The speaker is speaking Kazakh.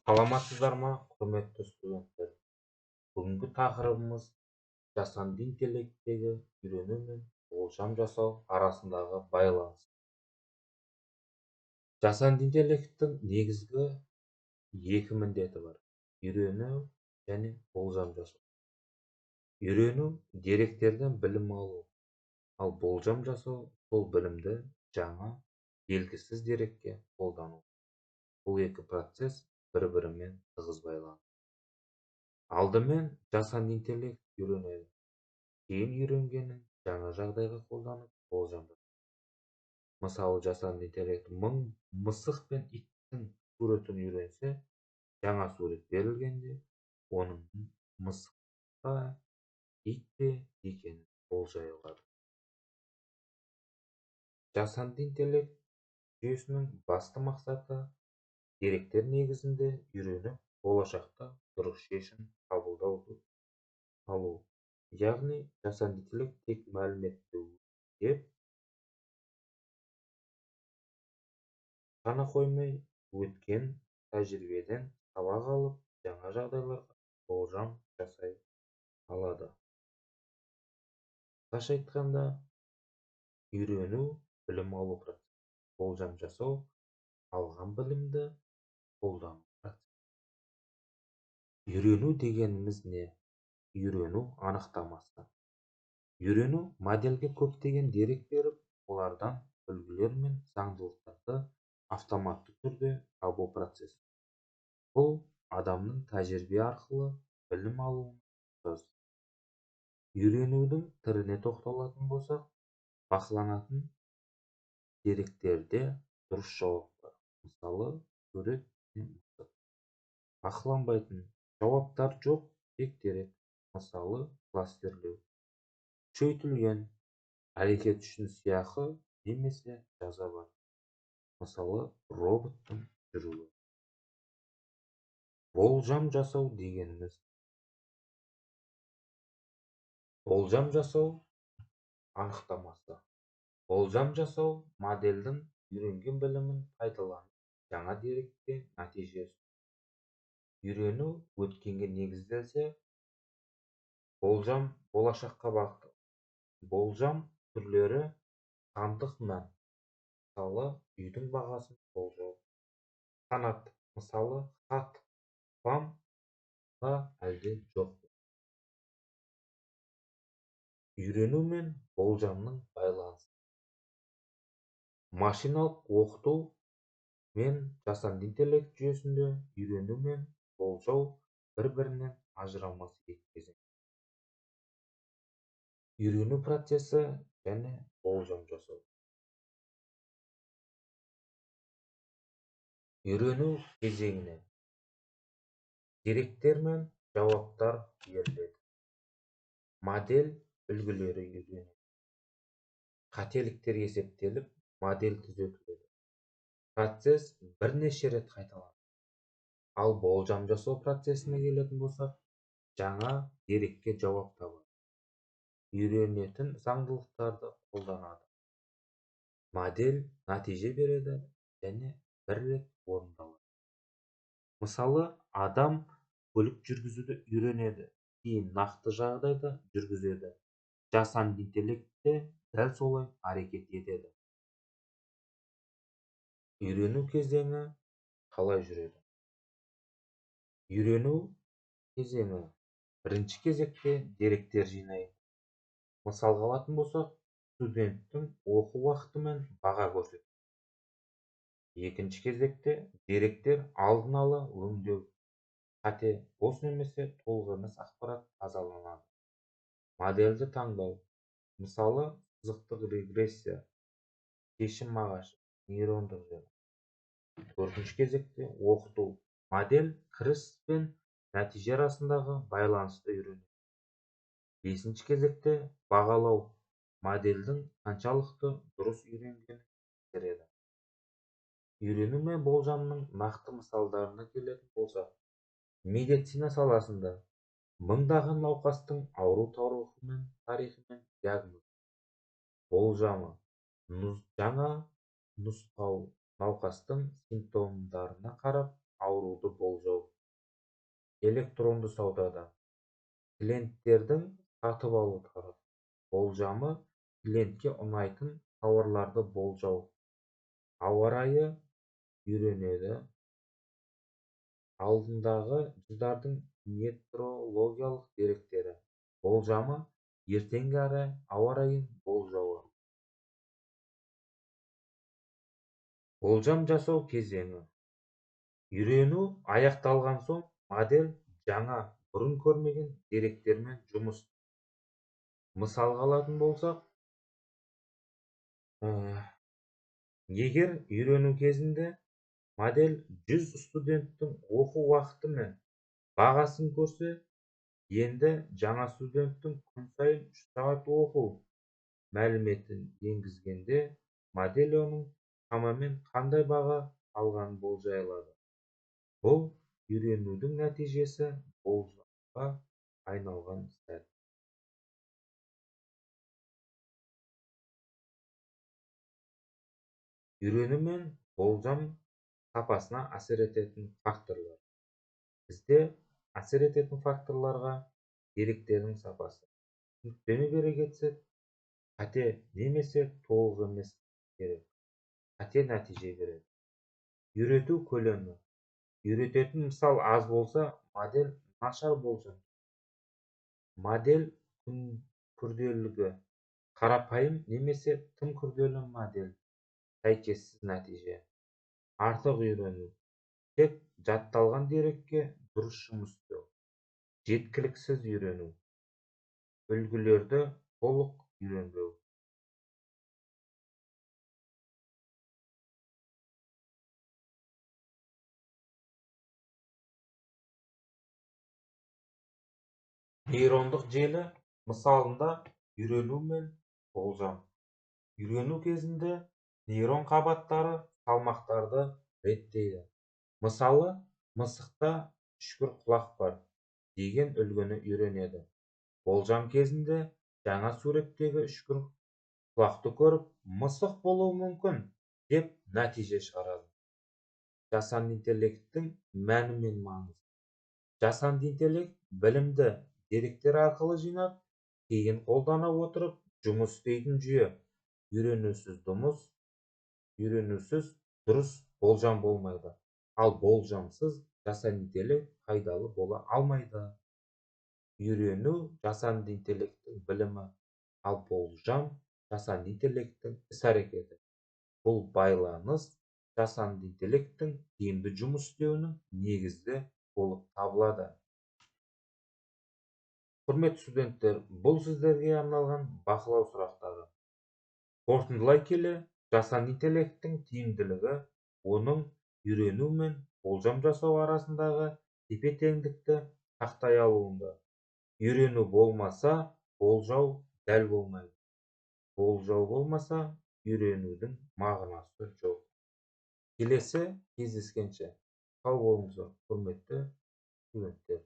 Саламатсыздар ма, құрметті студенттер? Бүгінгі тақырыбымыз жасанды интеллекттегі үйрену мен болжам жасау арасындағы байланыс. Жасанды интеллекттің негізгі екі міндеті бар: үйрену және болжам жасау. Үйрену деректерден білім алу, ал болжам жасау сол білімді жаңа, белгісіз дерекке қолдану. Бұл екі процесс бір-бірімен тығыз байланысты. Алдымен жасанды интеллект үйренеді. Кейін үйренгенін жаңа жағдайға қолданып болжам жасайды. Мысалы, жасанды интеллект мысық пен иттің суретін үйренсе, жаңа сурет берілгенде, оның мысық па, ит пе екенін болжай алады. Жасанды интеллект жүйесінің басты мақсаты деректер негізінде үйреніп, болашақта дұрыс шешім қабылдауды алу. Яғни, жасанды интеллект тек мәліметті өңдеп қана қоймай, өткен тәжірибеден сабақ алып, жаңа жағдайларға болжам жасай алады. Қысқаша айтқанда, үйрену білім алу процесі, болжам жасау алған білімді қолдану процесі. Үйрену дегеніміз не? Үйрену анықтамасы. Үйрену модельге көптеген дерек беріп, олардан үлгілер мен заңдылықтарды автоматты түрде табу процесі. Бұл адамның тәжірибе арқылы білім алуының процесі. Үйренудің түріне тоқталатын болсақ, бақыланатын деректерде дұрыс жауап бар. Мысалы, сурет пен мысық. Бақыланбайтын жауаптар жоқ, тек дерек. Мысалы, кластерлеу. Күшейтілген әрекет үшін сыйақы немесе жаза бар. Мысалы, роботтың жүруі. Болжам жасау дегеніміз. Болжам жасау анықтамасы. Болжам жасау модельдің үйренген білімін пайдаланып, жаңа дерекке нәтиже. Үйрену өткенге негізделсе, болжам болашаққа бағытталады. Болжам түрлері сандық мән. Мысалы, үйдің бағасын болжау. Санат. Мысалы, хат вам ба әлде жоқ. Үйрену мен болжамның байланысы. Машиналық оқыту мен жасанды интеллект жүйесінде үйрену мен болжау бір-бірінен ажырамас екі кезең. Үйрену процесі және болжам жасау. Үйрену кезеңіне деректер мен жауаптар беріледі. Модель үлгілері үйренеді. Қателіктер есептеліп, модель түзетіледі. Процесс бірнеше рет қайталанады. Ал болжам жасау процесіне келетін болсақ, жаңа дерекке жауап табады. Үйренетін заңдылықтарды қолданады. Модель нәтиже береді және бір рет орындалады. Мысалы, адам көлік жүргізуді үйренеді, кейін нақты жағдайда жүргізеді. Жасанды интеллект те дәл солай әрекет етеді. Үйрену кезеңі қалай жүреді? Үйрену кезеңі бірінші кезекте деректер жинайды. Мысалға алатын болсақ, студенттің оқу уақыты мен баға көрсетеді. Екінші кезекте деректер алдын ала өңдеу, қате, бос немесе толық емес ақпарат тазаланады. Модельді таңдау. Мысалы, сызықтық регрессия, шешім ағашы, нейрондық желі. Төртінші кезекте оқыту. Модель кіріс пен нәтиже арасындағы байланысты үйренеді. Бесінші кезекте бағалау. Модельдің қаншалықты дұрыс үйренгенін тексереді. Үйрену мен болжамның нақты мысалдарына келетін болсақ, медицина саласында мыңдаған науқастың ауру тарихы мен диагноз. Болжамы. Жаңа нұсқау науқастың симптомдарына қарап ауруды болжау электронды саудада клиенттердің сатып алу болжамы, клиентке ұнайтын тауарларды болжау. Ауа райы үйренеді. Алдындағы жылдардың метеорологиялық деректері. Болжамы, ертеңгі ауа райын болжауы. Болжам жасау кезеңі. Үйрену аяқталған соң, модель жаңа, бұрын көрмеген деректермен жұмыс. Мысалға алатын болсақ, егер үйрену кезінде модель 100 студенттің оқу уақыты мен бағасын көрсе, енді жаңа студенттің күн сайын 3 сағат оқу мәліметін енгізгенде, модель оның шамамен қандай баға алғанын болжай алады. Бұл үйренудің нәтижесі болжамға айналған сәт. Үйрену мен болжам сапасына әсер ететін факторлар. Бізде әсер ететін факторларға деректердің сапасы. Түсініктеме бере кетсек, қате немесе толық емес керек. Қате нәтиже береді. Үйрету көлемі. Үйрететін мысал аз болса, модель нашар болжам. Модель күрделілігі. Қарапайым немесе тым күрделі модель. Сәйкессіз нәтиже. Артық үйрену. Тек жатталған дерекке дұрыс жұмыс істеу. Жеткіліксіз үйрену. Үлгілерді толық үйренбеу. Нейрондық желі мысалында үйрену мен болжам. Үйрену кезінде нейрон қабаттары салмақтарды реттейді. Мысалы, мысықта үшкір құлақ бар деген үлгіні үйренеді. Болжам кезінде жаңа суреттегі үшкір құлақты көріп, мысық болуы мүмкін деп нәтиже шығарады. Жасанды интеллекттің мәні мен маңызы. Жасанды интеллект білімді деректер арқылы жинап, кейін қолдана отырып жұмыс істейтін жүйе. Үйренусіз дұрыс болжам болмайды. Ал болжамсыз жасанды интеллект пайдалы бола алмайды. Үйрену жасанды интеллекттің білімі, ал болжам жасанды интеллекттің іс-әрекеті. Бұл байланыс жасанды интеллекттің тиімді жұмыс істеуінің негізі болып табылады. Құрметті студенттер, бұл сіздерге арналған бақылау сұрақтары. Қорытындылай келе, жасанды интеллекттің тиімділігі оның үйрену мен болжам жасау арасындағы тепе-теңдікті сақтай алуында. Үйрену болмаса, болжау дәл болмайды. Болжау болмаса, үйренудің мағынасы жоқ. Келесі кездескенше сау болыңыздар, құрметті студенттер.